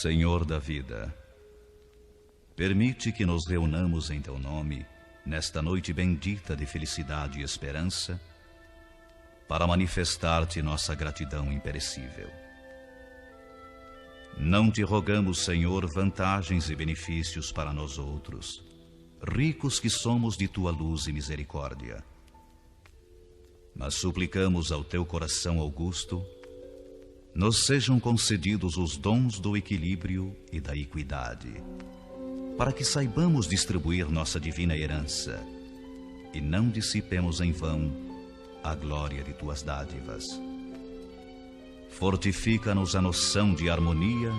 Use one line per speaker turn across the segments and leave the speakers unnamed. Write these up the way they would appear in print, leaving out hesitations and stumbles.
Senhor da vida, permite que nos reunamos em Teu nome, nesta noite bendita de felicidade e esperança, para manifestar-te nossa gratidão imperecível. Não te rogamos, Senhor, vantagens e benefícios para nós outros, ricos que somos de Tua luz e misericórdia. Mas suplicamos ao Teu coração augusto, nos sejam concedidos os dons do equilíbrio e da equidade, para que saibamos distribuir nossa divina herança e não dissipemos em vão a glória de Tuas dádivas. Fortifica-nos a noção de harmonia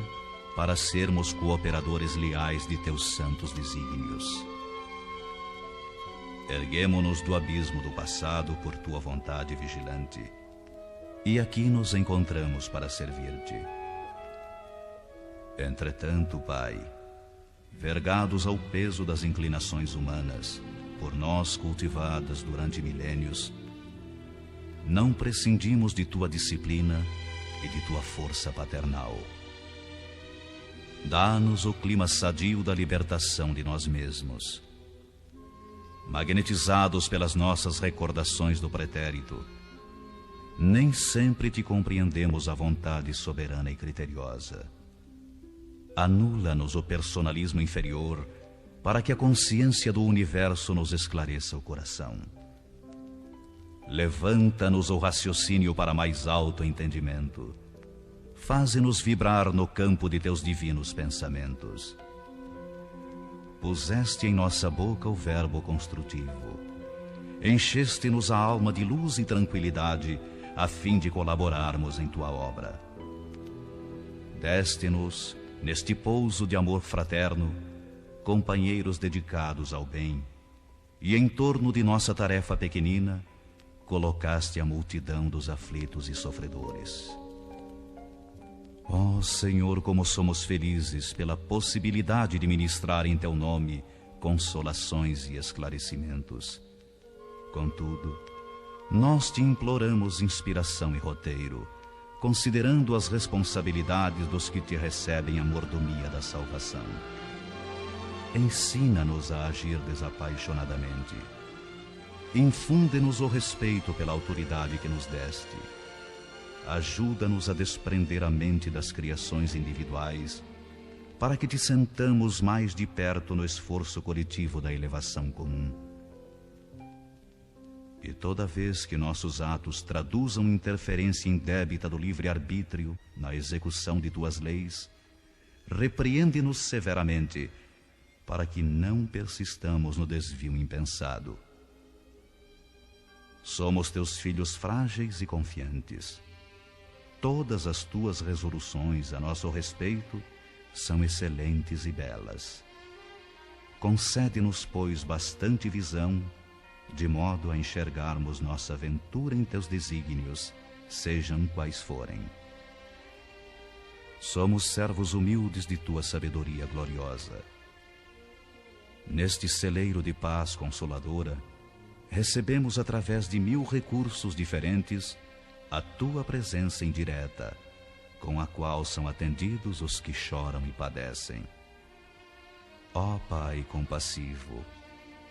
para sermos cooperadores leais de Teus santos desígnios. Erguemo-nos do abismo do passado por Tua vontade vigilante, e aqui nos encontramos para servir-te. Entretanto, Pai, vergados ao peso das inclinações humanas, por nós cultivadas durante milênios, não prescindimos de Tua disciplina e de Tua força paternal. Dá-nos o clima sadio da libertação de nós mesmos. Magnetizados pelas nossas recordações do pretérito, nem sempre te compreendemos a vontade soberana e criteriosa. Anula-nos o personalismo inferior para que a consciência do universo nos esclareça o coração. Levanta-nos o raciocínio para mais alto entendimento. Faze-nos vibrar no campo de Teus divinos pensamentos. Puseste em nossa boca o verbo construtivo. Encheste-nos a alma de luz e tranquilidade, a fim de colaborarmos em Tua obra. Deste-nos, neste pouso de amor fraterno, companheiros dedicados ao bem, e em torno de nossa tarefa pequenina, colocaste a multidão dos aflitos e sofredores. Ó Senhor, como somos felizes pela possibilidade de ministrar em Teu nome consolações e esclarecimentos. Contudo, nós te imploramos inspiração e roteiro, considerando as responsabilidades dos que te recebem a mordomia da salvação. Ensina-nos a agir desapaixonadamente. Infunde-nos o respeito pela autoridade que nos deste. Ajuda-nos a desprender a mente das criações individuais, para que te sentamos mais de perto no esforço coletivo da elevação comum. E toda vez que nossos atos traduzam interferência indébita do livre-arbítrio na execução de Tuas leis, repreende-nos severamente, para que não persistamos no desvio impensado. Somos Teus filhos frágeis e confiantes. Todas as Tuas resoluções a nosso respeito são excelentes e belas. Concede-nos, pois, bastante visão, de modo a enxergarmos nossa aventura em Teus desígnios, sejam quais forem. Somos servos humildes de Tua sabedoria gloriosa. Neste celeiro de paz consoladora, recebemos através de 1000 recursos diferentes a Tua presença indireta, com a qual são atendidos os que choram e padecem. Ó Pai compassivo,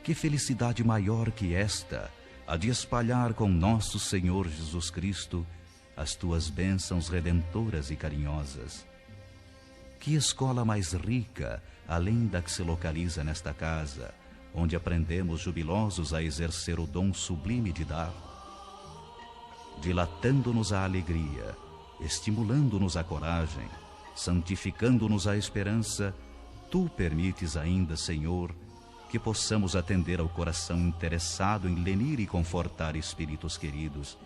que felicidade maior que esta, a de espalhar com nosso Senhor Jesus Cristo as Tuas bênçãos redentoras e carinhosas. Que escola mais rica, além da que se localiza nesta casa, onde aprendemos jubilosos a exercer o dom sublime de dar, dilatando-nos a alegria, estimulando-nos a coragem, santificando-nos a esperança. Tu permites ainda, Senhor, que possamos atender ao coração interessado em lenir e confortar espíritos queridos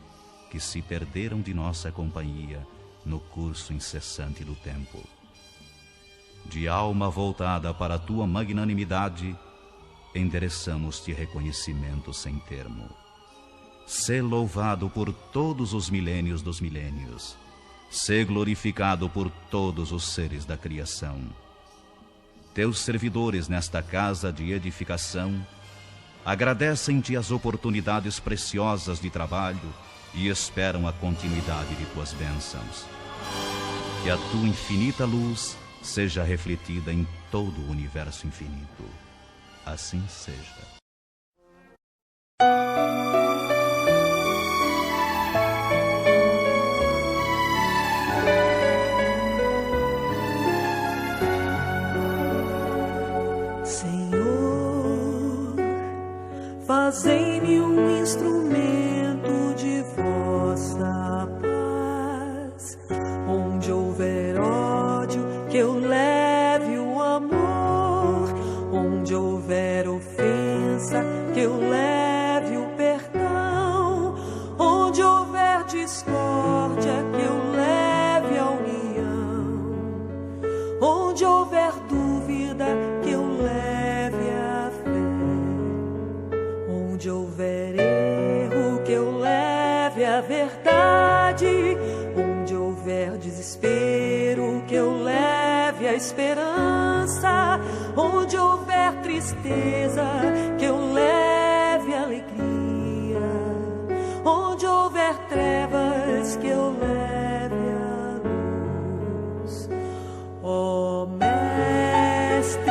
que se perderam de nossa companhia no curso incessante do tempo. De alma voltada para a Tua magnanimidade, endereçamos-te reconhecimento sem termo. Sê louvado por todos os milênios dos milênios. Sê glorificado por todos os seres da criação. Teus servidores nesta casa de edificação agradecem-te as oportunidades preciosas de trabalho e esperam a continuidade de Tuas bênçãos. Que a Tua infinita luz seja refletida em todo o universo infinito. Assim seja.
Senhor, fazei-me um instrumento de vossa paz. Onde houver ódio, que eu leve o amor. Onde houver ofensa, que eu leve o perdão. Onde houver discórdia, que eu leve a união. Onde houver dúvida, que eu leve a fé. Onde houver erro, que eu leve a verdade. Onde houver desespero, que eu leve a esperança. Onde houver tristeza, que eu leve a alegria. Onde houver trevas, que eu leve a luz. Ó Mestre,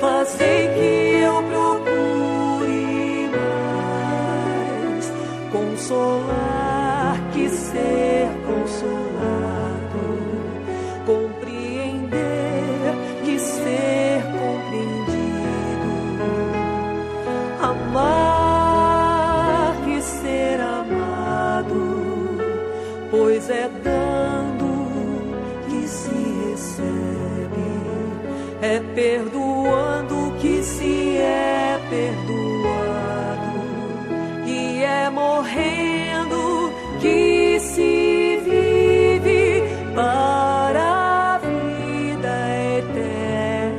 fazei que eu procure mais consolar que ser consolado, compreender que ser compreendido, amar que ser amado, pois é dando que se recebe, é perdoando que se é perdoado, e é morrendo que se vive para a vida eterna.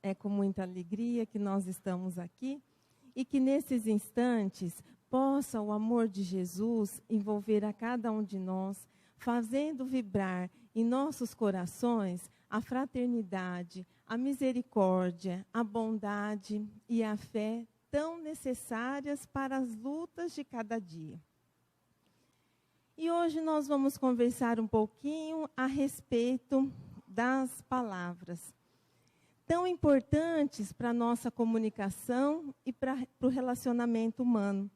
É com muita alegria que nós estamos aqui e que nesses instantes possa o amor de Jesus envolver a cada um de nós, fazendo vibrar em nossos corações a fraternidade, a misericórdia, a bondade e a fé tão necessárias para as lutas de cada dia. E hoje nós vamos conversar um pouquinho a respeito das palavras, tão importantes para a nossa comunicação e para o relacionamento humano.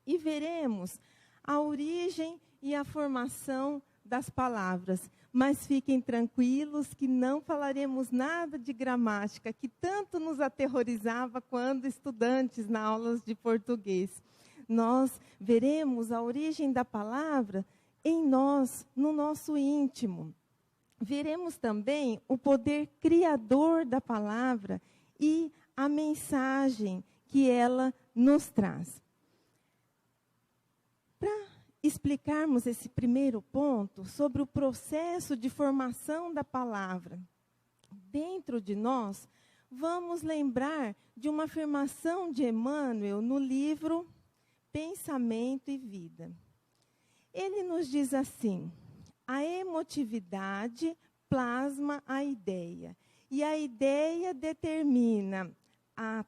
E veremos a origem e a formação das palavras. Mas fiquem tranquilos que não falaremos nada de gramática, que tanto nos aterrorizava quando estudantes na aulas de português. Nós veremos a origem da palavra em nós, no nosso íntimo. Veremos também o poder criador da palavra e a mensagem que ela nos traz. Para explicarmos esse primeiro ponto sobre o processo de formação da palavra dentro de nós, vamos lembrar de uma afirmação de Emmanuel no livro Pensamento e Vida. Ele nos diz assim: a emotividade plasma a ideia, e a ideia determina a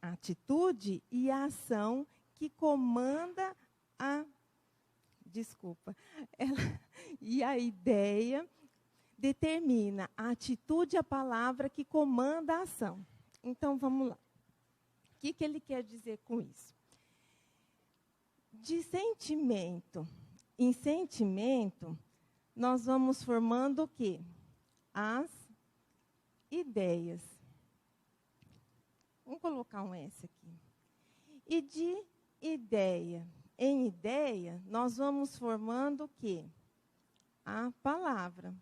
atitude e a ação que comanda a... E a ideia determina a atitude e a palavra que comanda a ação. Então, vamos lá. O que ele quer dizer com isso? De sentimento em sentimento, nós vamos formando o quê? As ideias. Vamos colocar um S aqui. E de ideia em ideia, nós vamos formando o quê? A palavra.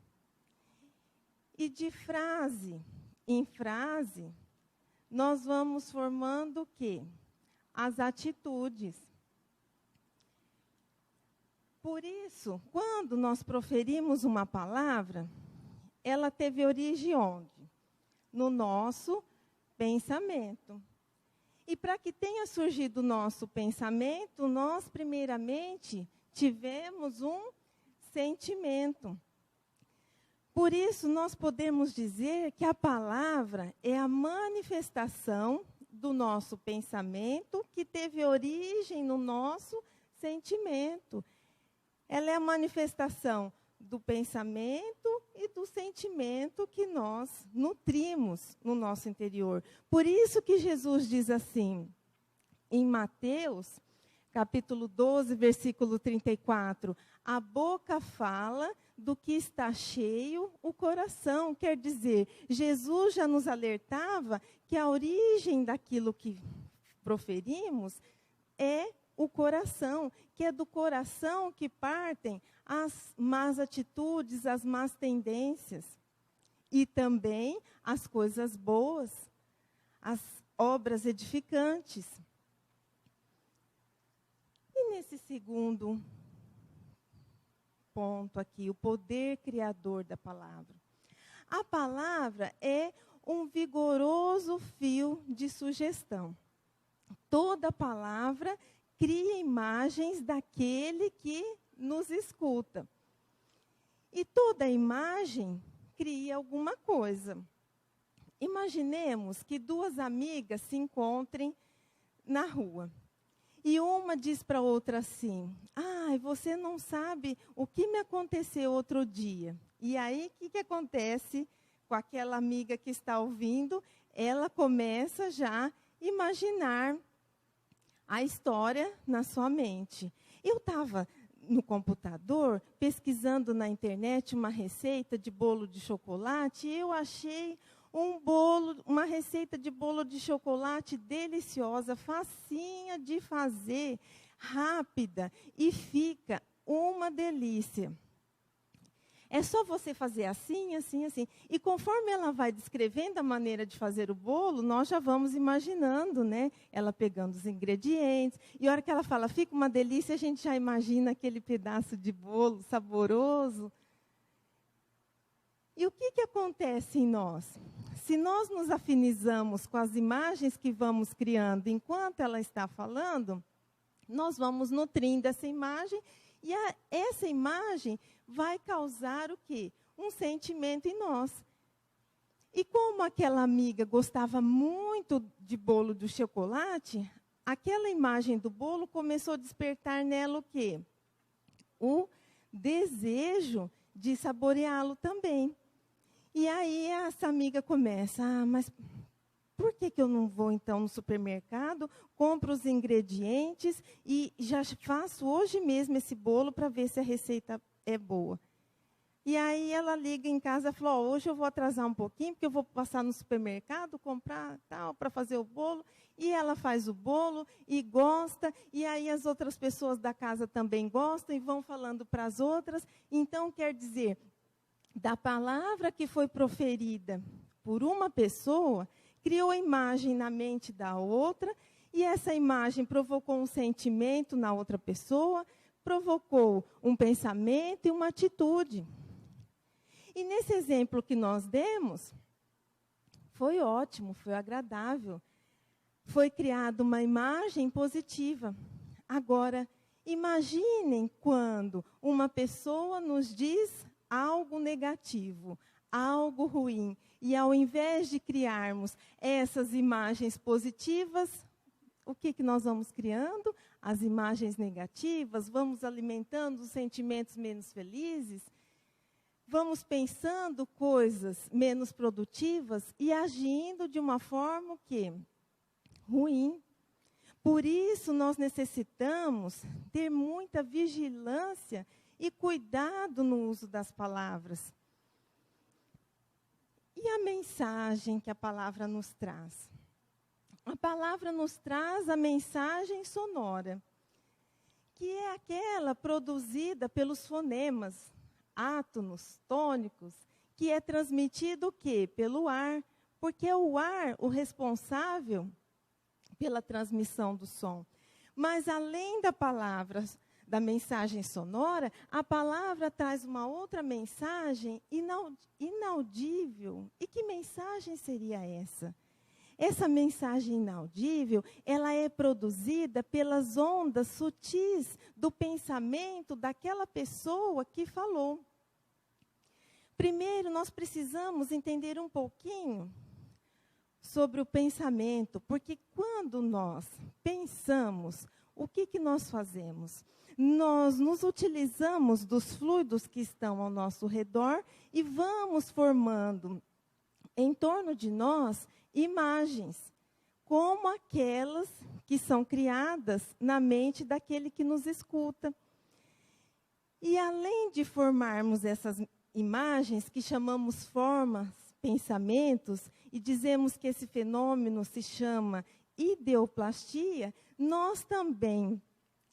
E de frase em frase, nós vamos formando o quê? As atitudes. Por isso, quando nós proferimos uma palavra, ela teve origem onde? No nosso pensamento. E para que tenha surgido o nosso pensamento, nós, primeiramente, tivemos um sentimento. Por isso, nós podemos dizer que a palavra é a manifestação do nosso pensamento que teve origem no nosso sentimento. Ela é a manifestação do pensamento e do sentimento que nós nutrimos no nosso interior. Por isso que Jesus diz assim, em Mateus, capítulo 12, versículo 34, a boca fala do que está cheio o coração. Quer dizer, Jesus já nos alertava que a origem daquilo que proferimos é o coração, que é do coração que partem as más atitudes, as más tendências. E também as coisas boas, as obras edificantes. E nesse segundo ponto aqui, o poder criador da palavra. A palavra é um vigoroso fio de sugestão. Toda palavra cria imagens daquele que nos escuta. E toda imagem cria alguma coisa. Imaginemos que duas amigas se encontrem na rua. E uma diz para a outra assim, você não sabe o que me aconteceu outro dia. E aí, o que acontece com aquela amiga que está ouvindo? Ela começa já a imaginar a história na sua mente. Eu estava no computador pesquisando na internet uma receita de bolo de chocolate e eu achei uma receita de bolo de chocolate deliciosa, facinha de fazer, rápida e fica uma delícia. É só você fazer assim, assim, assim. E conforme ela vai descrevendo a maneira de fazer o bolo, nós já vamos imaginando, né? Ela pegando os ingredientes. E a hora que ela fala, fica uma delícia, a gente já imagina aquele pedaço de bolo saboroso. E o que acontece em nós? Se nós nos afinizamos com as imagens que vamos criando enquanto ela está falando, nós vamos nutrindo essa imagem e essa imagem vai causar o quê? Um sentimento em nós. E como aquela amiga gostava muito de bolo de chocolate, aquela imagem do bolo começou a despertar nela o quê? O desejo de saboreá-lo também. E aí essa amiga começa, mas por que eu não vou então no supermercado, compro os ingredientes e já faço hoje mesmo esse bolo para ver se a receita é boa. E aí ela liga em casa e falou, hoje eu vou atrasar um pouquinho, porque eu vou passar no supermercado, comprar tal, para fazer o bolo. E ela faz o bolo e gosta, e aí as outras pessoas da casa também gostam e vão falando para as outras. Então, quer dizer, da palavra que foi proferida por uma pessoa, criou a imagem na mente da outra, e essa imagem provocou um sentimento na outra pessoa, provocou um pensamento e uma atitude. E nesse exemplo que nós demos, foi ótimo, foi agradável. Foi criada uma imagem positiva. Agora, imaginem quando uma pessoa nos diz algo negativo, algo ruim. E ao invés de criarmos essas imagens positivas, o que nós vamos criando? As imagens negativas, vamos alimentando os sentimentos menos felizes, vamos pensando coisas menos produtivas e agindo de uma forma o quê? Ruim. Por isso, nós necessitamos ter muita vigilância e cuidado no uso das palavras. E a mensagem que a palavra nos traz? A palavra nos traz a mensagem sonora, que é aquela produzida pelos fonemas, átonos, tônicos, que é transmitido o quê? Pelo ar, porque é o ar o responsável pela transmissão do som. Mas além da palavra, da mensagem sonora, a palavra traz uma outra mensagem inaudível. E que mensagem seria essa? Essa mensagem inaudível, ela é produzida pelas ondas sutis do pensamento daquela pessoa que falou. Primeiro, nós precisamos entender um pouquinho sobre o pensamento, porque quando nós pensamos, o que nós fazemos? Nós nos utilizamos dos fluidos que estão ao nosso redor e vamos formando em torno de nós imagens, como aquelas que são criadas na mente daquele que nos escuta. E além de formarmos essas imagens, que chamamos formas, pensamentos, e dizemos que esse fenômeno se chama ideoplastia, nós também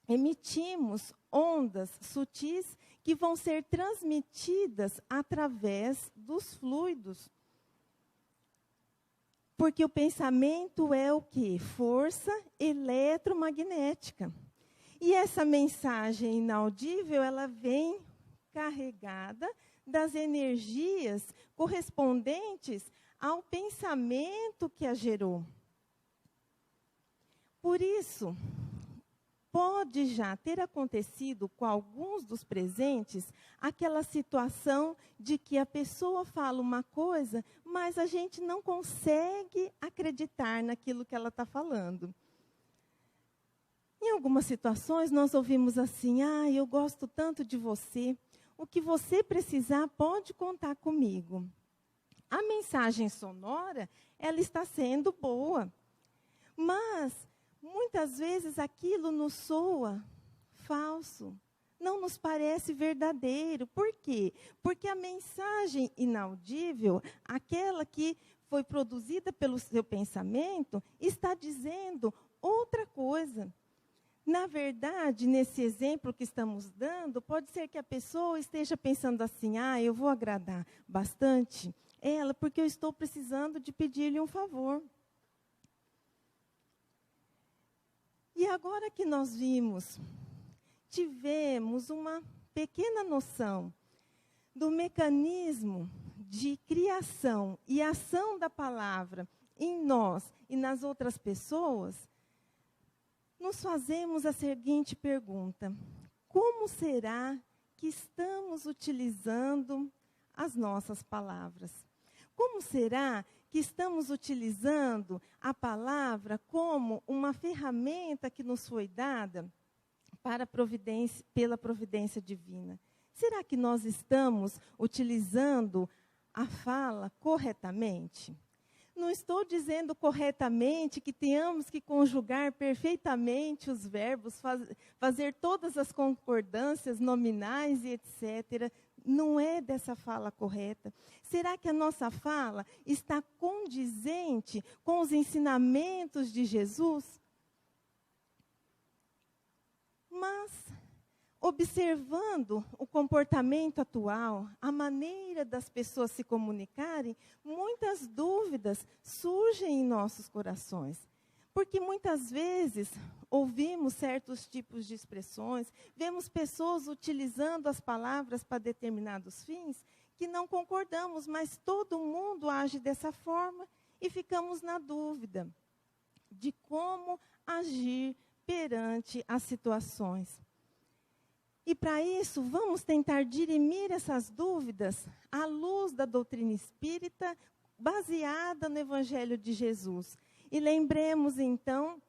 emitimos ondas sutis que vão ser transmitidas através dos fluidos. Porque o pensamento é o quê? Força eletromagnética. E essa mensagem inaudível, ela vem carregada das energias correspondentes ao pensamento que a gerou. Por isso, pode já ter acontecido com alguns dos presentes aquela situação de que a pessoa fala uma coisa, mas a gente não consegue acreditar naquilo que ela está falando. Em algumas situações, nós ouvimos assim: eu gosto tanto de você, o que você precisar pode contar comigo. A mensagem sonora, ela está sendo boa, mas muitas vezes aquilo nos soa falso, não nos parece verdadeiro. Por quê? Porque a mensagem inaudível, aquela que foi produzida pelo seu pensamento, está dizendo outra coisa. Na verdade, nesse exemplo que estamos dando, pode ser que a pessoa esteja pensando assim: eu vou agradar bastante ela porque eu estou precisando de pedir-lhe um favor. E agora que nós tivemos uma pequena noção do mecanismo de criação e ação da palavra em nós e nas outras pessoas, nos fazemos a seguinte pergunta: como será que estamos utilizando as nossas palavras? Como será que estamos utilizando a palavra como uma ferramenta que nos foi dada pela providência divina? Será que nós estamos utilizando a fala corretamente? Não estou dizendo corretamente que tenhamos que conjugar perfeitamente os verbos, fazer todas as concordâncias nominais e etc. Não é dessa fala correta. Será que a nossa fala está condizente com os ensinamentos de Jesus? Mas, observando o comportamento atual, a maneira das pessoas se comunicarem, muitas dúvidas surgem em nossos corações. Porque muitas vezes ouvimos certos tipos de expressões, vemos pessoas utilizando as palavras para determinados fins, que não concordamos, mas todo mundo age dessa forma e ficamos na dúvida de como agir perante as situações. E para isso, vamos tentar dirimir essas dúvidas à luz da doutrina espírita, baseada no Evangelho de Jesus. E lembremos, então,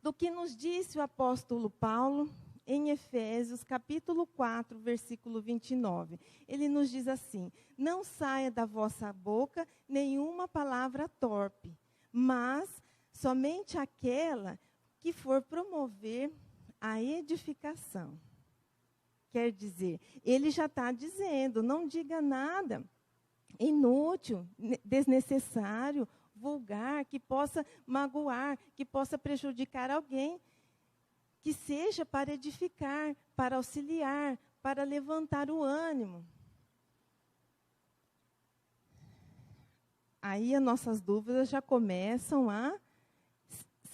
do que nos disse o apóstolo Paulo em Efésios, capítulo 4, versículo 29. Ele nos diz assim: não saia da vossa boca nenhuma palavra torpe, mas somente aquela que for promover a edificação. Quer dizer, ele já está dizendo: não diga nada inútil, desnecessário, vulgar, que possa magoar, que possa prejudicar alguém, que seja para edificar, para auxiliar, para levantar o ânimo. Aí as nossas dúvidas já começam a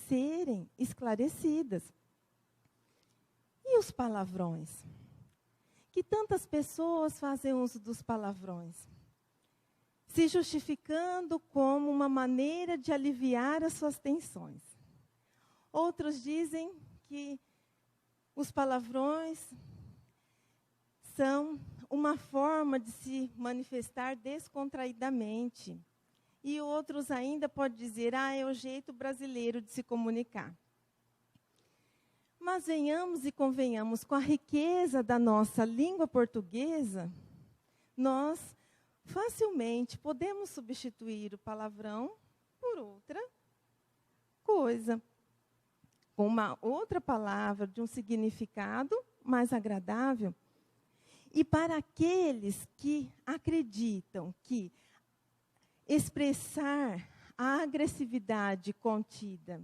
serem esclarecidas. E os palavrões? Que tantas pessoas fazem uso dos palavrões, se justificando como uma maneira de aliviar as suas tensões. Outros dizem que os palavrões são uma forma de se manifestar descontraidamente. E outros ainda podem dizer, é o jeito brasileiro de se comunicar. Mas venhamos e convenhamos, com a riqueza da nossa língua portuguesa, nós facilmente podemos substituir o palavrão por outra coisa, com uma outra palavra de um significado mais agradável. E para aqueles que acreditam que expressar a agressividade contida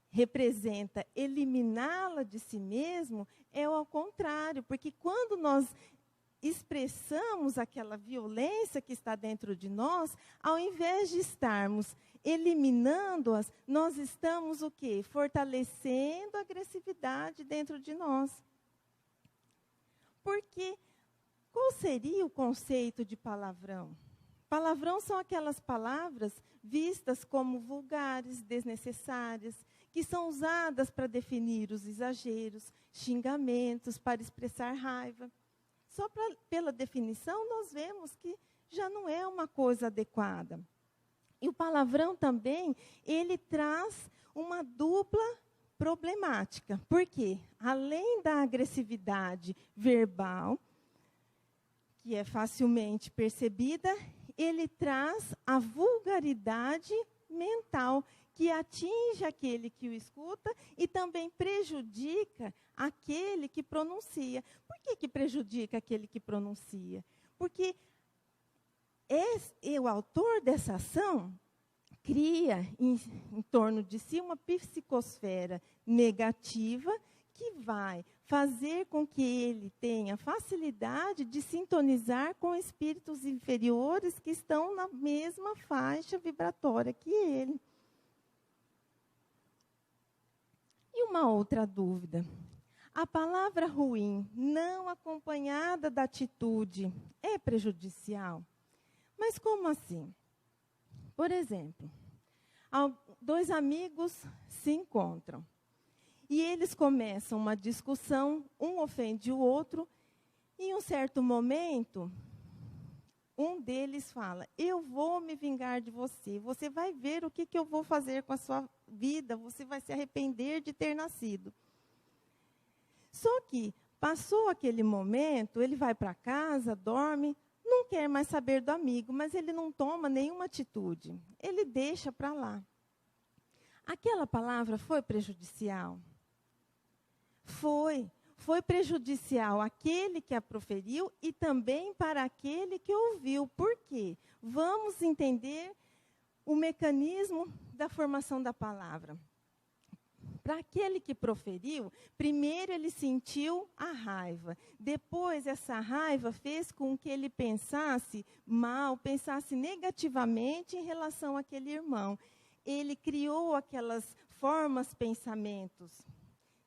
representa eliminá-la de si mesmo, é ao contrário, porque quando nós expressamos aquela violência que está dentro de nós, ao invés de estarmos eliminando-as, nós estamos o quê? Fortalecendo a agressividade dentro de nós. Porque qual seria o conceito de palavrão? Palavrão são aquelas palavras vistas como vulgares, desnecessárias, que são usadas para definir os exageros, xingamentos, para expressar raiva. Só pela definição, nós vemos que já não é uma coisa adequada. E o palavrão também, ele traz uma dupla problemática. Por quê? Além da agressividade verbal, que é facilmente percebida, ele traz a vulgaridade mental, que atinge aquele que o escuta e também prejudica aquele que pronuncia. Por que prejudica aquele que pronuncia? Porque o autor dessa ação cria em torno de si uma psicosfera negativa que vai fazer com que ele tenha facilidade de sintonizar com espíritos inferiores que estão na mesma faixa vibratória que ele. E uma outra dúvida. A palavra ruim, não acompanhada da atitude, é prejudicial? Mas como assim? Por exemplo, dois amigos se encontram. E eles começam uma discussão, um ofende o outro, e em um certo momento, um deles fala, eu vou me vingar de você, você vai ver o que eu vou fazer com a sua vida, você vai se arrepender de ter nascido. Só que, passou aquele momento, ele vai para casa, dorme, não quer mais saber do amigo, mas ele não toma nenhuma atitude, ele deixa para lá. Aquela palavra foi prejudicial? Foi prejudicial àquele que a proferiu e também para aquele que ouviu. Por quê? Vamos entender o mecanismo da formação da palavra. Para aquele que proferiu, primeiro ele sentiu a raiva. Depois, essa raiva fez com que ele pensasse mal, pensasse negativamente em relação àquele irmão. Ele criou aquelas formas, pensamentos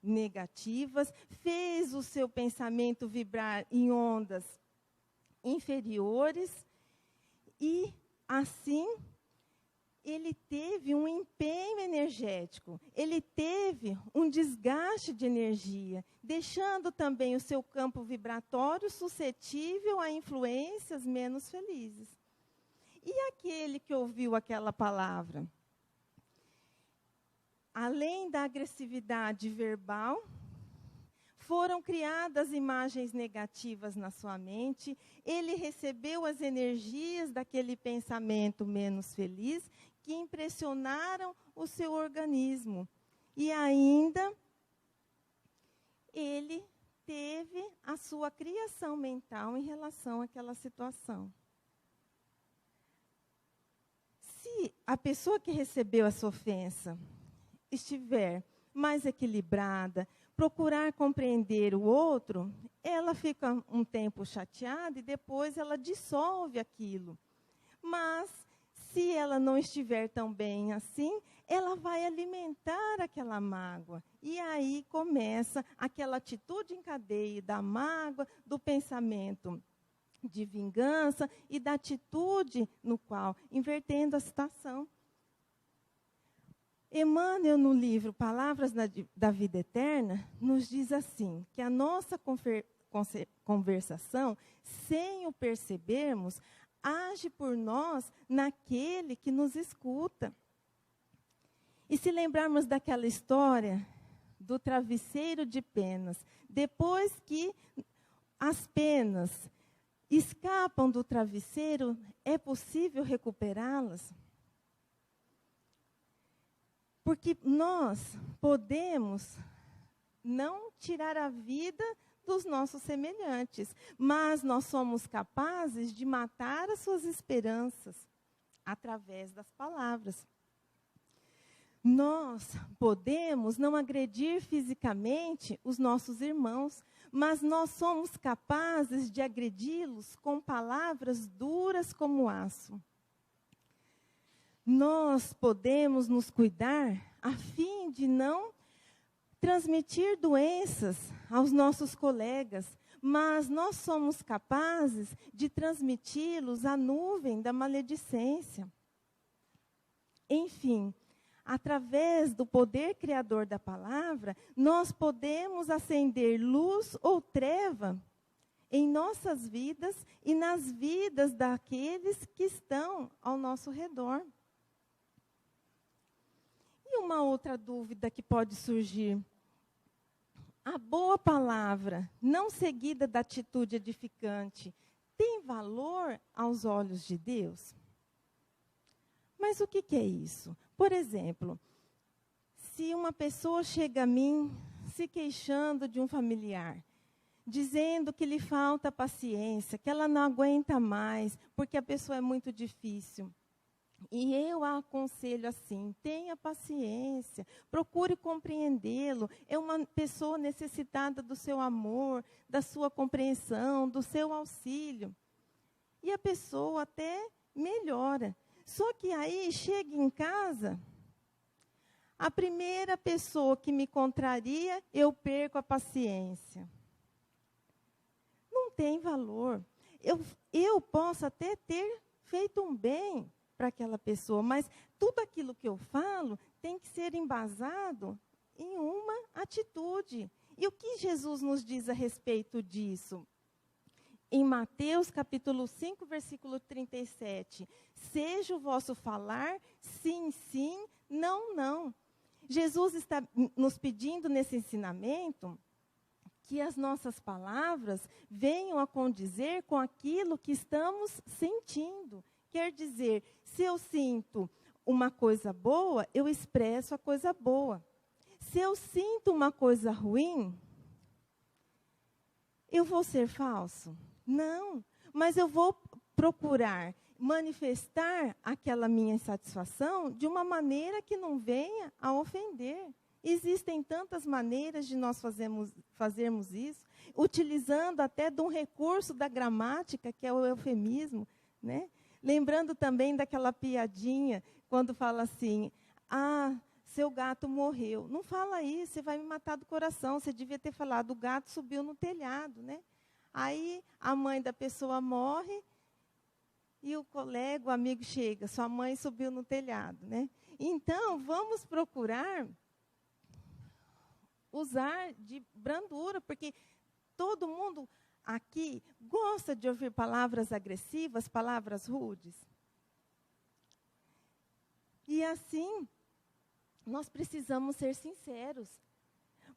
negativas, fez o seu pensamento vibrar em ondas inferiores e, assim, ele teve um empenho energético, ele teve um desgaste de energia, deixando também o seu campo vibratório suscetível a influências menos felizes. E aquele que ouviu aquela palavra? Além da agressividade verbal, foram criadas imagens negativas na sua mente, ele recebeu as energias daquele pensamento menos feliz, que impressionaram o seu organismo. E ainda, ele teve a sua criação mental em relação àquela situação. Se a pessoa que recebeu essa ofensa estiver mais equilibrada, procurar compreender o outro, ela fica um tempo chateada e depois ela dissolve aquilo. Mas, se ela não estiver tão bem assim, ela vai alimentar aquela mágoa. E aí começa aquela atitude em cadeia da mágoa, do pensamento de vingança e da atitude no qual, invertendo a situação. Emmanuel, no livro Palavras da Vida Eterna, nos diz assim, que a nossa conversação, sem o percebermos, age por nós naquele que nos escuta. E se lembrarmos daquela história do travesseiro de penas, depois que as penas escapam do travesseiro, é possível recuperá-las? Porque nós podemos não tirar a vida dos nossos semelhantes, mas nós somos capazes de matar as suas esperanças através das palavras. Nós podemos não agredir fisicamente os nossos irmãos, mas nós somos capazes de agredi-los com palavras duras como aço. Nós podemos nos cuidar a fim de não transmitir doenças aos nossos colegas, mas nós somos capazes de transmiti-los à nuvem da maledicência. Enfim, através do poder criador da palavra, nós podemos acender luz ou treva em nossas vidas e nas vidas daqueles que estão ao nosso redor. E uma outra dúvida que pode surgir: a boa palavra, não seguida da atitude edificante, tem valor aos olhos de Deus? Mas o que é isso? Por exemplo, se uma pessoa chega a mim se queixando de um familiar, dizendo que lhe falta paciência, que ela não aguenta mais, porque a pessoa é muito difícil. E eu a aconselho assim: tenha paciência, procure compreendê-lo. É uma pessoa necessitada do seu amor, da sua compreensão, do seu auxílio. E a pessoa até melhora. Só que aí chega em casa, a primeira pessoa que me contraria, eu perco a paciência. Não tem valor. Eu posso até ter feito um bem para aquela pessoa, mas tudo aquilo que eu falo tem que ser embasado em uma atitude. E o que Jesus nos diz a respeito disso? Em Mateus capítulo 5, versículo 37, seja o vosso falar sim, sim, não, não. Jesus está nos pedindo nesse ensinamento que as nossas palavras venham a condizer com aquilo que estamos sentindo. Quer dizer, se eu sinto uma coisa boa, eu expresso a coisa boa. Se eu sinto uma coisa ruim, eu vou ser falso? Não, mas eu vou procurar manifestar aquela minha insatisfação de uma maneira que não venha a ofender. Existem tantas maneiras de nós fazermos isso, utilizando até de um recurso da gramática, que é o eufemismo, né? Lembrando também daquela piadinha, quando fala assim: ah, seu gato morreu. Não fala isso, você vai me matar do coração. Você devia ter falado: o gato subiu no telhado, né? Aí a mãe da pessoa morre e o colega, o amigo chega: sua mãe subiu no telhado, né? Então, vamos procurar usar de brandura, porque todo mundo aqui gosta de ouvir palavras agressivas, palavras rudes. E assim, nós precisamos ser sinceros.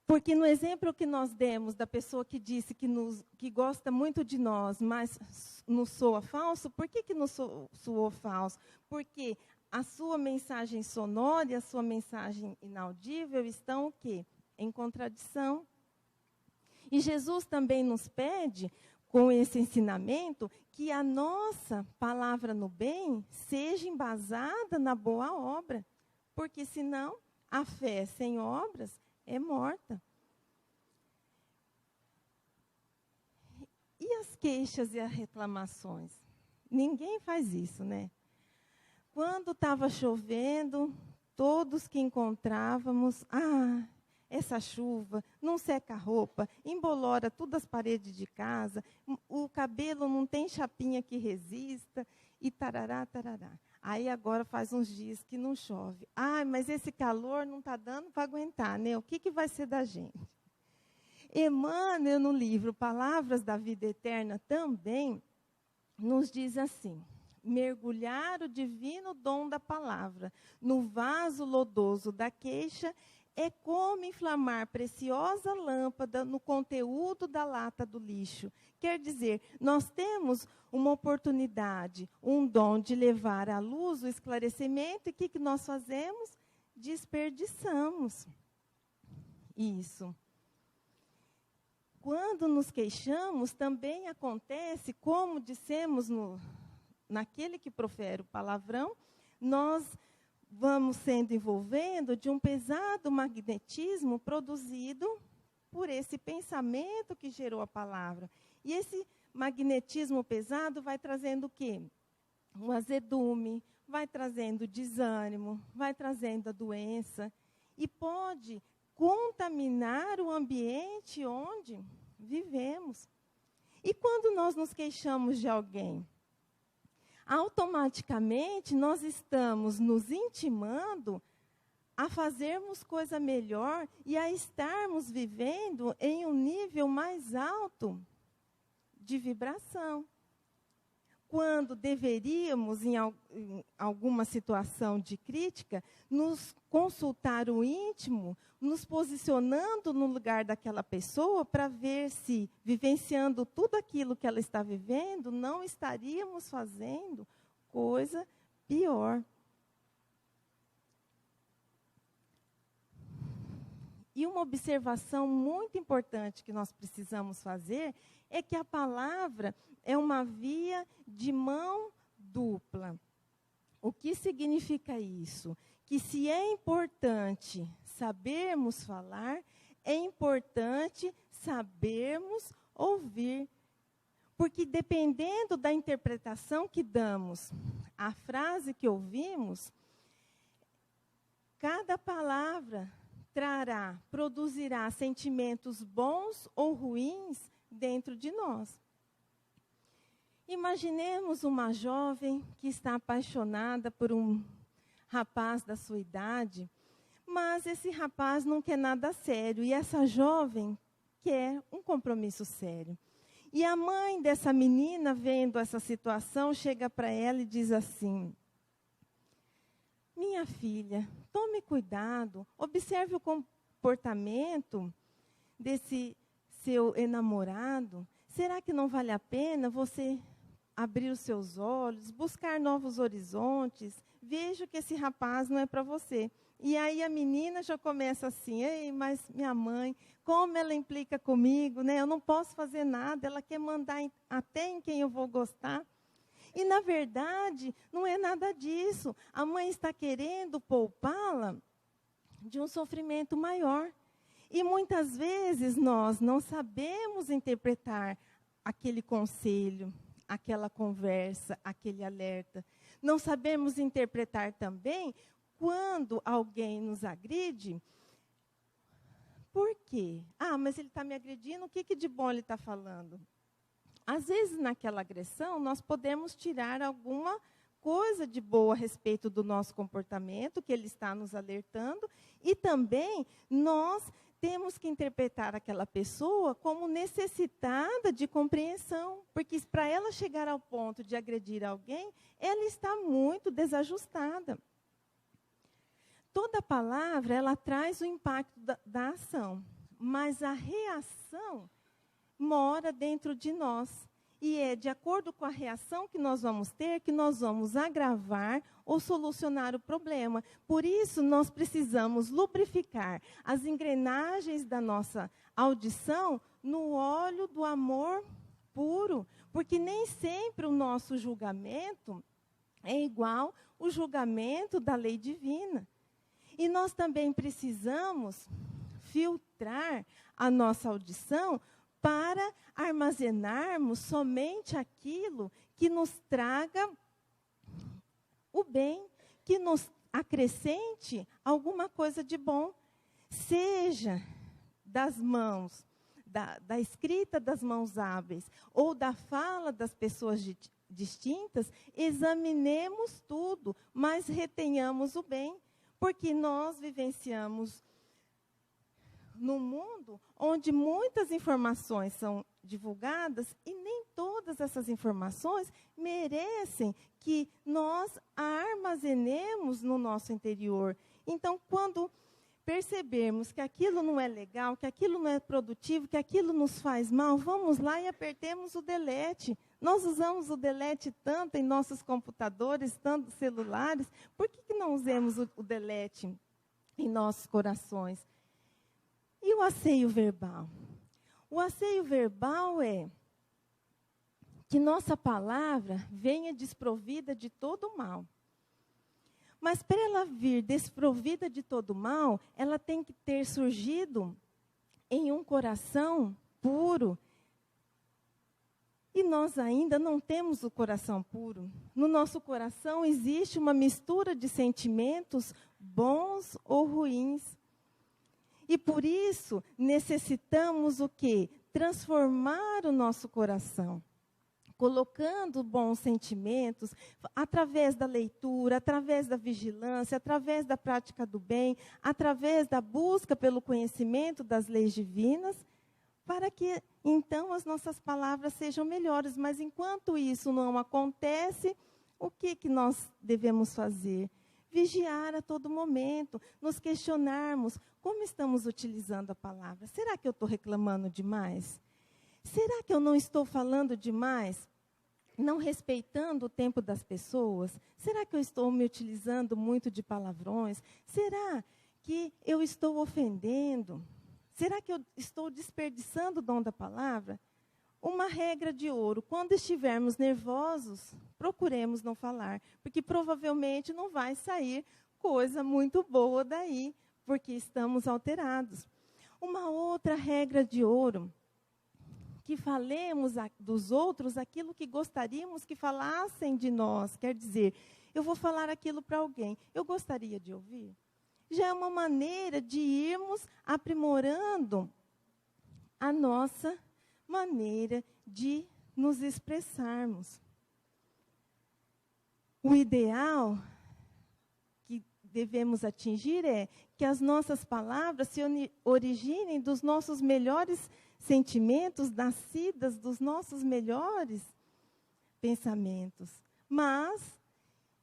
Porque no exemplo que nós demos da pessoa que disse que gosta muito de nós, mas nos soa falso, por que nos soou falso? Porque a sua mensagem sonora e a sua mensagem inaudível estão o quê? Em contradição. E Jesus também nos pede, com esse ensinamento, que a nossa palavra no bem seja embasada na boa obra. Porque senão, a fé sem obras é morta. E as queixas e as reclamações? Ninguém faz isso, né? Quando estava chovendo, todos que encontrávamos, essa chuva, não seca a roupa, embolora todas as paredes de casa, o cabelo não tem chapinha que resista, e tarará, tarará. Aí agora faz uns dias que não chove. Mas esse calor não está dando para aguentar, né? O que vai ser da gente? Emmanuel, no livro Palavras da Vida Eterna, também nos diz assim: mergulhar o divino dom da palavra no vaso lodoso da queixa é como inflamar preciosa lâmpada no conteúdo da lata do lixo. Quer dizer, nós temos uma oportunidade, um dom de levar à luz o esclarecimento, e o que nós fazemos? Desperdiçamos isso. Quando nos queixamos, também acontece, como dissemos naquele que profere o palavrão, nós vamos sendo envolvendo de um pesado magnetismo produzido por esse pensamento que gerou a palavra. E esse magnetismo pesado vai trazendo o quê? Um azedume, vai trazendo desânimo, vai trazendo a doença, e pode contaminar o ambiente onde vivemos. E quando nós nos queixamos de alguém, automaticamente nós estamos nos intimando a fazermos coisa melhor e a estarmos vivendo em um nível mais alto de vibração. Quando deveríamos, em alguma situação de crítica, nos consultar o íntimo, nos posicionando no lugar daquela pessoa para ver se, vivenciando tudo aquilo que ela está vivendo, não estaríamos fazendo coisa pior. E uma observação muito importante que nós precisamos fazer é que a palavra é uma via de mão dupla. O que significa isso? Que se é importante sabermos falar, é importante sabermos ouvir. Porque dependendo da interpretação que damos à frase que ouvimos, cada palavra produzirá sentimentos bons ou ruins dentro de nós. Imaginemos uma jovem que está apaixonada por um rapaz da sua idade, mas esse rapaz não quer nada sério, e essa jovem quer um compromisso sério. E a mãe dessa menina, vendo essa situação, chega para ela e diz assim: minha filha, tome cuidado, observe o comportamento desse seu enamorado. Será que não vale a pena você abrir os seus olhos, buscar novos horizontes? Vejo que esse rapaz não é para você. E aí a menina já começa assim: ei, mas minha mãe, como ela implica comigo, né? Eu não posso fazer nada, ela quer mandar até em quem eu vou gostar. E, na verdade, não é nada disso. A mãe está querendo poupá-la de um sofrimento maior. E, muitas vezes, nós não sabemos interpretar aquele conselho, aquela conversa, aquele alerta. Não sabemos interpretar também quando alguém nos agride. Por quê? Ah, mas ele está me agredindo, o que de bom ele está falando? Às vezes, naquela agressão, nós podemos tirar alguma coisa de boa a respeito do nosso comportamento, que ele está nos alertando, e também nós temos que interpretar aquela pessoa como necessitada de compreensão, porque para ela chegar ao ponto de agredir alguém, ela está muito desajustada. Toda palavra, ela traz o impacto da ação, mas a reação mora dentro de nós. E é de acordo com a reação que nós vamos ter, que nós vamos agravar ou solucionar o problema. Por isso, nós precisamos lubrificar as engrenagens da nossa audição no óleo do amor puro. Porque nem sempre o nosso julgamento é igual ao julgamento da lei divina. E nós também precisamos filtrar a nossa audição para armazenarmos somente aquilo que nos traga o bem, que nos acrescente alguma coisa de bom. Seja das mãos, da escrita das mãos hábeis, ou da fala das pessoas distintas, examinemos tudo, mas retenhamos o bem, porque nós vivenciamos num mundo onde muitas informações são divulgadas e nem todas essas informações merecem que nós a armazenemos no nosso interior. Então, quando percebermos que aquilo não é legal, que aquilo não é produtivo, que aquilo nos faz mal, vamos lá e apertemos o delete. Nós usamos o delete tanto em nossos computadores, tanto celulares, por que não usemos o delete em nossos corações? E o asseio verbal? O asseio verbal é que nossa palavra venha desprovida de todo mal. Mas para ela vir desprovida de todo mal, ela tem que ter surgido em um coração puro. E nós ainda não temos o coração puro. No nosso coração existe uma mistura de sentimentos bons ou ruins. E por isso necessitamos o quê? Transformar o nosso coração. Colocando bons sentimentos, através da leitura, através da vigilância, através da prática do bem, através da busca pelo conhecimento das leis divinas, para que, então, as nossas palavras sejam melhores. Mas, enquanto isso não acontece, o que nós devemos fazer? Vigiar a todo momento, nos questionarmos como estamos utilizando a palavra. Será que eu estou reclamando demais? Será que eu não estou falando demais? Não respeitando o tempo das pessoas? Será que eu estou me utilizando muito de palavrões? Será que eu estou ofendendo? Será que eu estou desperdiçando o dom da palavra? Uma regra de ouro: quando estivermos nervosos, procuremos não falar, porque provavelmente não vai sair coisa muito boa daí, porque estamos alterados. Uma outra regra de ouro: que falemos dos outros aquilo que gostaríamos que falassem de nós. Quer dizer, eu vou falar aquilo para alguém, eu gostaria de ouvir. Já é uma maneira de irmos aprimorando a nossa maneira de nos expressarmos. O ideal que devemos atingir é que as nossas palavras se originem dos nossos melhores sentimentos, nascidas dos nossos melhores pensamentos. Mas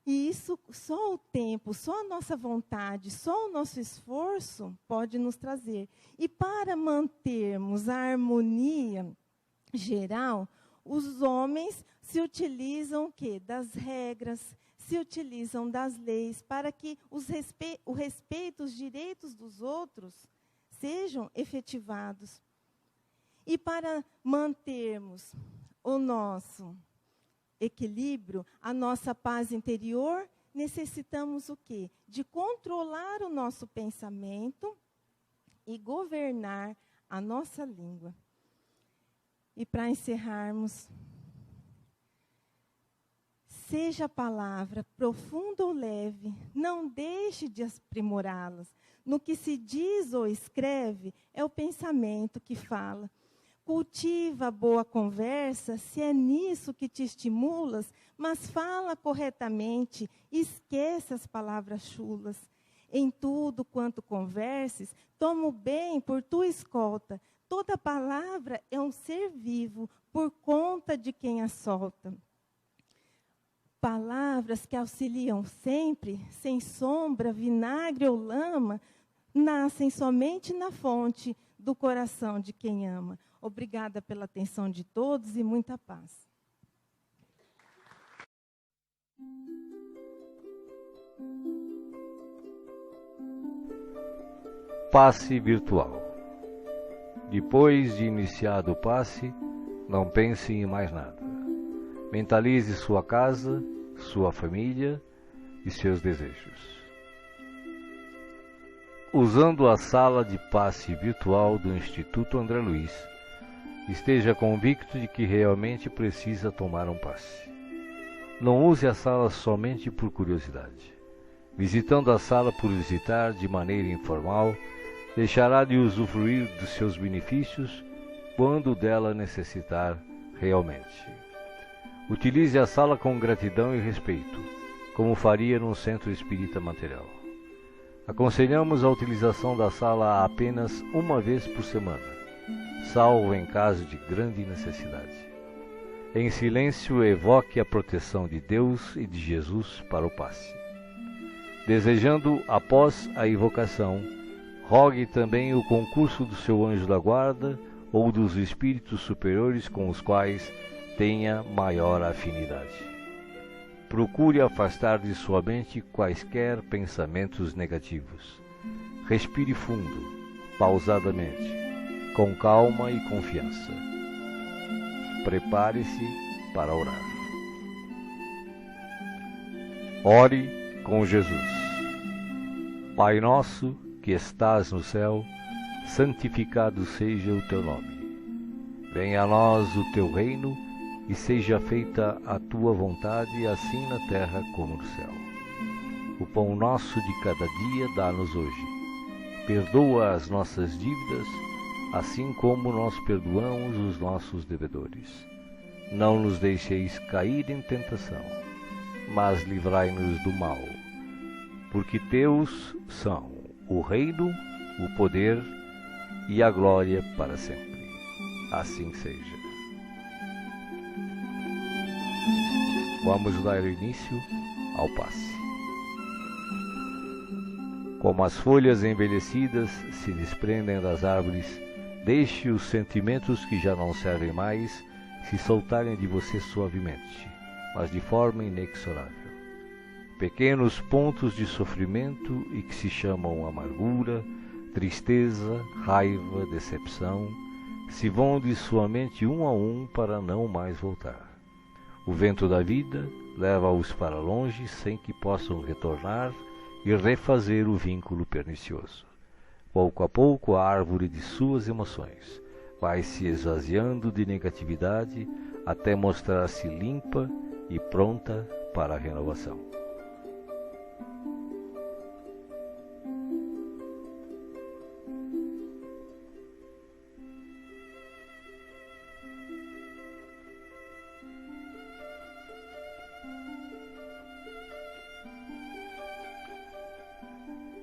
isso só o tempo, só a nossa vontade, só o nosso esforço pode nos trazer. E para mantermos a harmonia geral, os homens se utilizam o quê? Das regras, se utilizam das leis para que o respeito, os direitos dos outros sejam efetivados. E para mantermos o nosso equilíbrio, a nossa paz interior, necessitamos o quê? De controlar o nosso pensamento e governar a nossa língua. E para encerrarmos, seja a palavra profunda ou leve, não deixe de aprimorá-las. No que se diz ou escreve, é o pensamento que fala. Cultiva a boa conversa, se é nisso que te estimulas, mas fala corretamente, esquece as palavras chulas. Em tudo quanto converses, toma o bem por tua escolta. Toda palavra é um ser vivo, por conta de quem a solta. Palavras que auxiliam sempre, sem sombra, vinagre ou lama, nascem somente na fonte do coração de quem ama. Obrigada pela atenção de todos e muita paz.
Passe virtual. Depois de iniciado o passe, não pense em mais nada. Mentalize sua casa, sua família e seus desejos. Usando a sala de passe virtual do Instituto André Luiz, esteja convicto de que realmente precisa tomar um passe. Não use a sala somente por curiosidade. Visitando a sala por visitar de maneira informal, deixará de usufruir dos seus benefícios quando dela necessitar realmente. Utilize a sala com gratidão e respeito, como faria num centro espírita material. Aconselhamos a utilização da sala apenas uma vez por semana, salvo em caso de grande necessidade. Em silêncio, evoque a proteção de Deus e de Jesus para o passe. Desejando, após a invocação, rogue também o concurso do seu anjo da guarda ou dos espíritos superiores com os quais tenha maior afinidade. Procure afastar de sua mente quaisquer pensamentos negativos. Respire fundo, pausadamente, com calma e confiança. Prepare-se para orar. Ore com Jesus. Pai nosso que estás no céu, santificado seja o teu nome. Venha a nós o teu reino e seja feita a tua vontade, assim na terra como no céu. O pão nosso de cada dia dá-nos hoje. Perdoa as nossas dívidas, assim como nós perdoamos os nossos devedores. Não nos deixeis cair em tentação, mas livrai-nos do mal. Porque teus são o reino, o poder e a glória para sempre. Assim seja. Vamos dar início ao passe. Como as folhas envelhecidas se desprendem das árvores, deixe os sentimentos que já não servem mais se soltarem de você suavemente, mas de forma inexorável. Pequenos pontos de sofrimento e que se chamam amargura, tristeza, raiva, decepção, se vão de sua mente um a um para não mais voltar. O vento da vida leva-os para longe sem que possam retornar e refazer o vínculo pernicioso. Pouco a pouco a árvore de suas emoções vai se esvaziando de negatividade até mostrar-se limpa e pronta para a renovação.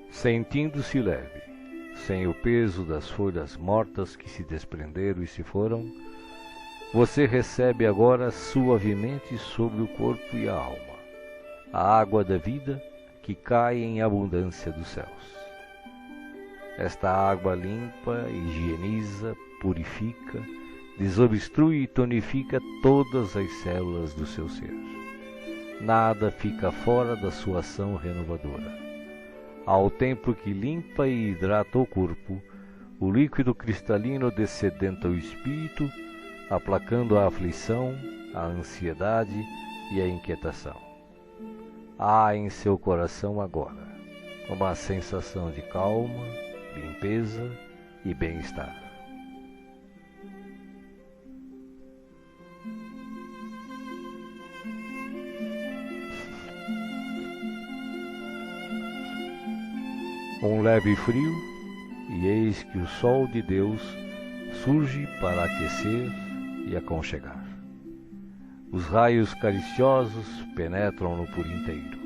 Sentindo-se leve, sem o peso das folhas mortas que se desprenderam e se foram, você recebe agora suavemente sobre o corpo e a alma a água da vida que cai em abundância dos céus. Esta água limpa, higieniza, purifica, desobstrui e tonifica todas as células do seu ser. Nada fica fora da sua ação renovadora. Ao tempo que limpa e hidrata o corpo, o líquido cristalino descedenta o espírito, aplacando a aflição, a ansiedade e a inquietação. Há em seu coração agora uma sensação de calma, limpeza e bem-estar. Um leve frio, e eis que o sol de Deus surge para aquecer e aconchegar. Os raios cariciosos penetram-no por inteiro,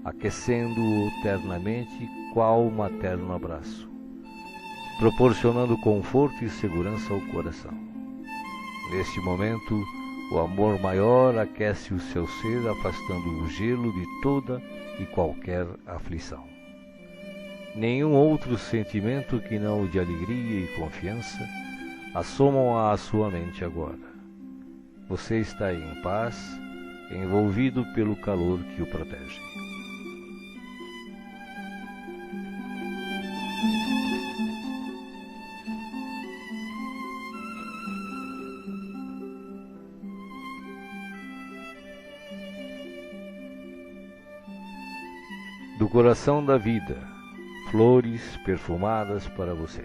aquecendo-o ternamente qual um materno abraço, proporcionando conforto e segurança ao coração. Neste momento, o amor maior aquece o seu ser, afastando o gelo de toda e qualquer aflição. Nenhum outro sentimento que não o de alegria e confiança assomam à sua mente agora. Você está em paz, envolvido pelo calor que o protege. Do coração da vida, flores perfumadas para você.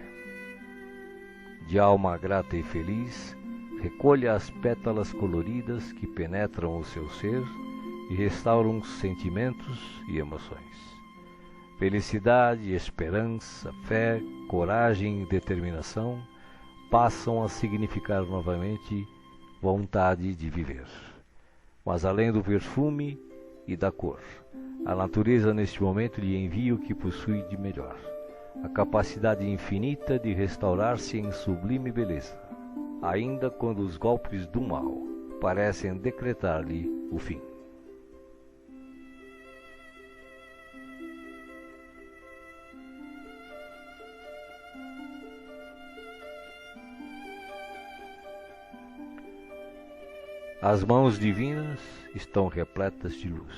De alma grata e feliz, recolha as pétalas coloridas que penetram o seu ser e restauram sentimentos e emoções. Felicidade, esperança, fé, coragem e determinação passam a significar novamente vontade de viver. Mas além do perfume e da cor, A natureza neste momento lhe envia o que possui de melhor, a capacidade infinita de restaurar-se em sublime beleza, ainda quando os golpes do mal parecem decretar-lhe o fim. As mãos divinas estão repletas de luz.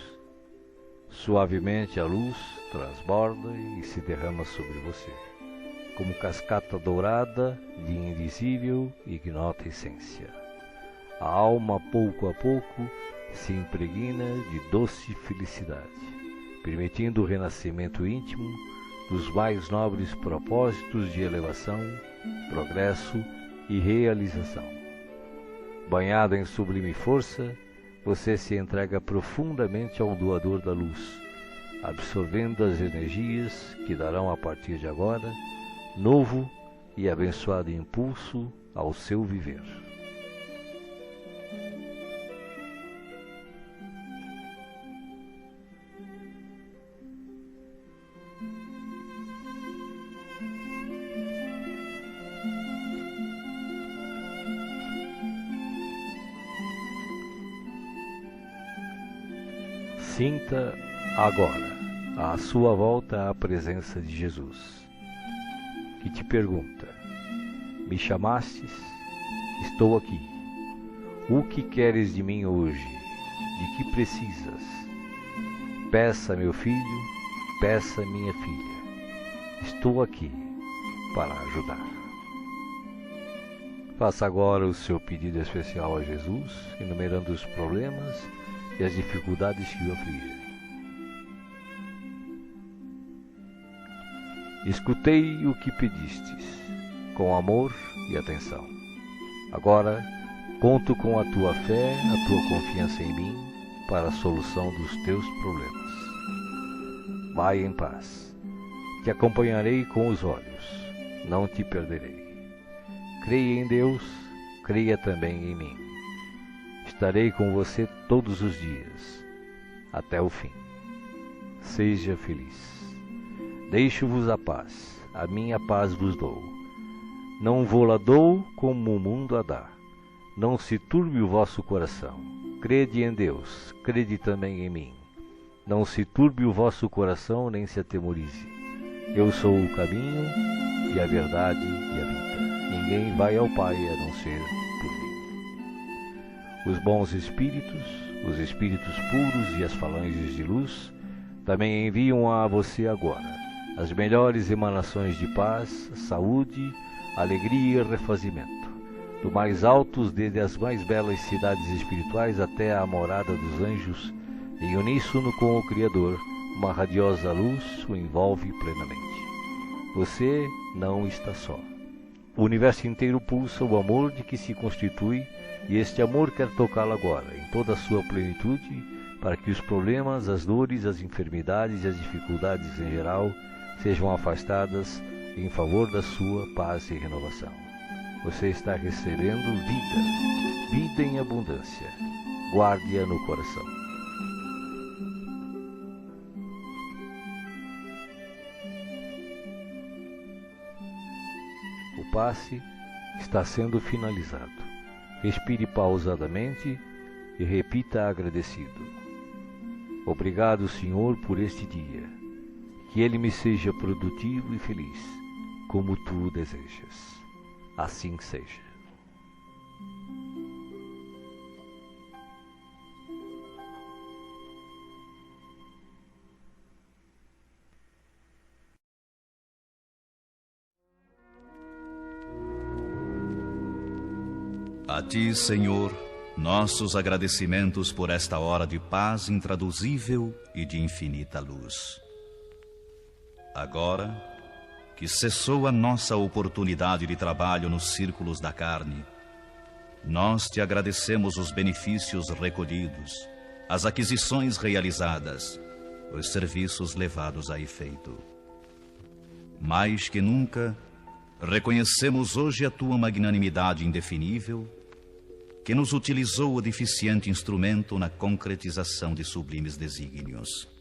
Suavemente a luz transborda e se derrama sobre você, como cascata dourada de invisível e ignota essência. A alma, pouco a pouco, se impregna de doce felicidade, permitindo o renascimento íntimo dos mais nobres propósitos de elevação, progresso e realização. Banhado em sublime força, você se entrega profundamente ao doador da luz, absorvendo as energias que darão a partir de agora novo e abençoado impulso ao seu viver. Sinta agora à sua volta a presença de Jesus, que te pergunta: me chamastes? Estou aqui. O que queres de mim hoje? De que precisas? Peça, meu filho, peça, minha filha. Estou aqui para ajudar. Faça agora o seu pedido especial a Jesus, enumerando os problemas e as dificuldades que o afligem. Escutei o que pedistes, com amor e atenção. Agora, conto com a tua fé, a tua confiança em mim, para a solução dos teus problemas. Vai em paz. Te acompanharei com os olhos, não te perderei. Creia em Deus, creia também em mim. Estarei com você todos os dias, até o fim. Seja feliz. Deixo-vos a paz, a minha paz vos dou. Não vou-la dou como o mundo a dá. Não se turbe o vosso coração. Crede em Deus, crede também em mim. Não se turbe o vosso coração, nem se atemorize. Eu sou o caminho e a verdade e a vida. Ninguém vai ao Pai a não ser por mim. Os bons espíritos, os espíritos puros e as falanges de luz também enviam a você agora as melhores emanações de paz, saúde, alegria e refazimento, do mais altos desde as mais belas cidades espirituais até a morada dos anjos, em uníssono com o Criador, uma radiosa luz o envolve plenamente. Você não está só. O universo inteiro pulsa o amor de que se constitui, e este amor quer tocá-lo agora, em toda a sua plenitude, para que os problemas, as dores, as enfermidades e as dificuldades em geral sejam afastadas em favor da sua paz e renovação. Você está recebendo vida, vida em abundância. Guarde-a no coração. O passe está sendo finalizado. Respire pausadamente e repita agradecido: obrigado, Senhor, por este dia. Que ele me seja produtivo e feliz, como tu desejas. Assim seja.
A ti, Senhor, nossos agradecimentos por esta hora de paz intraduzível e de infinita luz. Agora que cessou a nossa oportunidade de trabalho nos círculos da carne, nós te agradecemos os benefícios recolhidos, as aquisições realizadas, os serviços levados a efeito. Mais que nunca, reconhecemos hoje a tua magnanimidade indefinível, que nos utilizou o deficiente instrumento na concretização de sublimes desígnios.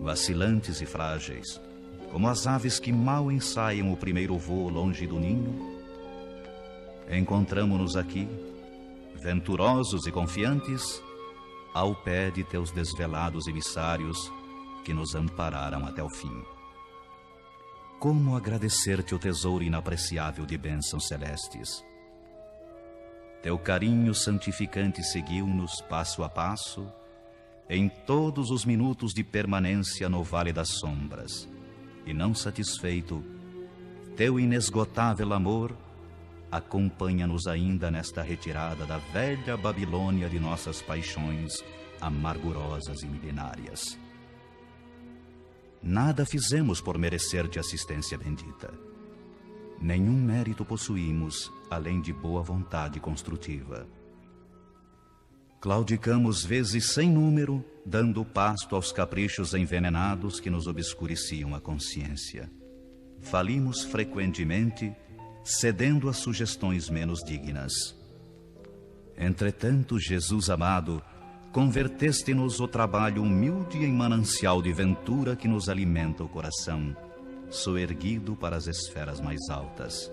vacilantes e frágeis, como as aves que mal ensaiam o primeiro voo longe do ninho, encontramo-nos aqui, venturosos e confiantes, ao pé de teus desvelados emissários que nos ampararam até o fim. Como agradecer-te o tesouro inapreciável de bênçãos celestes? Teu carinho santificante seguiu-nos passo a passo, em todos os minutos de permanência no Vale das Sombras, e não satisfeito, teu inesgotável amor acompanha-nos ainda nesta retirada da velha Babilônia de nossas paixões amargurosas e milenárias. Nada fizemos por merecer-te assistência bendita. Nenhum mérito possuímos, além de boa vontade construtiva. Claudicamos vezes sem número, dando pasto aos caprichos envenenados que nos obscureciam a consciência. Falimos frequentemente, cedendo a sugestões menos dignas. Entretanto, Jesus amado, converteste-nos o trabalho humilde em manancial de ventura que nos alimenta o coração, soerguido para as esferas mais altas.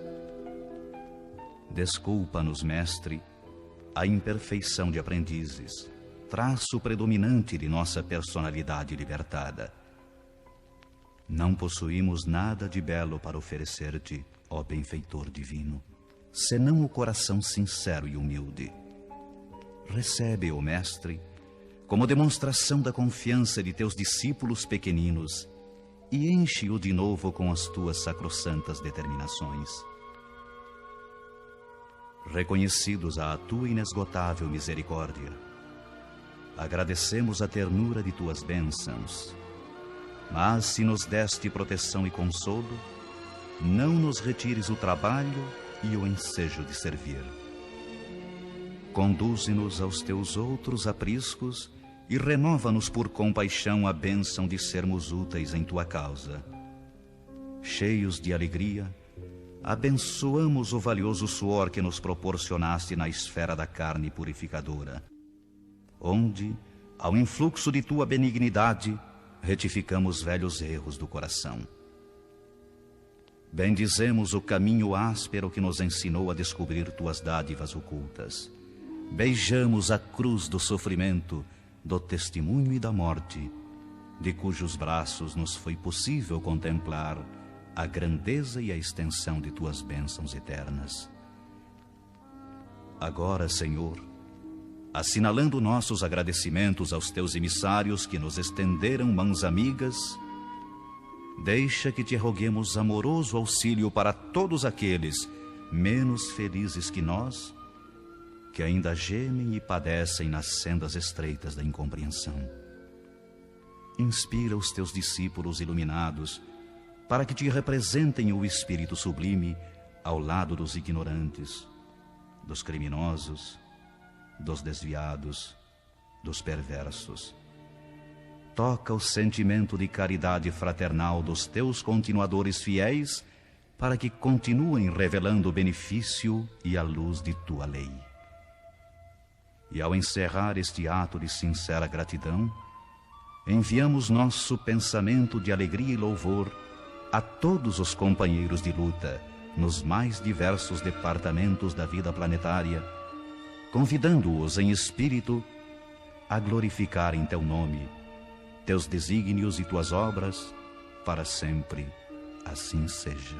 Desculpa-nos, Mestre, a imperfeição de aprendizes, traço predominante de nossa personalidade libertada. Não possuímos nada de belo para oferecer-te, ó benfeitor divino, senão o coração sincero e humilde. Recebe-o, Mestre, como demonstração da confiança de teus discípulos pequeninos e enche-o de novo com as tuas sacrossantas determinações. Reconhecidos à tua inesgotável misericórdia, agradecemos a ternura de tuas bênçãos, mas se nos deste proteção e consolo, não nos retires o trabalho e o ensejo de servir. Conduze-nos aos teus outros apriscos e renova-nos por compaixão a bênção de sermos úteis em tua causa. Cheios de alegria, abençoamos o valioso suor que nos proporcionaste na esfera da carne purificadora, onde, ao influxo de tua benignidade, retificamos velhos erros do coração. Bendizemos o caminho áspero que nos ensinou a descobrir tuas dádivas ocultas. Beijamos a cruz do sofrimento, do testemunho e da morte, de cujos braços nos foi possível contemplar a grandeza e a extensão de tuas bênçãos eternas. Agora, Senhor, assinalando nossos agradecimentos aos teus emissários que nos estenderam mãos amigas, deixa que te roguemos amoroso auxílio para todos aqueles menos felizes que nós, que ainda gemem e padecem nas sendas estreitas da incompreensão. Inspira os teus discípulos iluminados para que te representem o Espírito sublime ao lado dos ignorantes, dos criminosos, dos desviados, dos perversos. Toca o sentimento de caridade fraternal dos teus continuadores fiéis para que continuem revelando o benefício e a luz de tua lei. E ao encerrar este ato de sincera gratidão, enviamos nosso pensamento de alegria e louvor a todos os companheiros de luta nos mais diversos departamentos da vida planetária, convidando-os em espírito a glorificar em teu nome, teus desígnios e tuas obras, para sempre assim seja.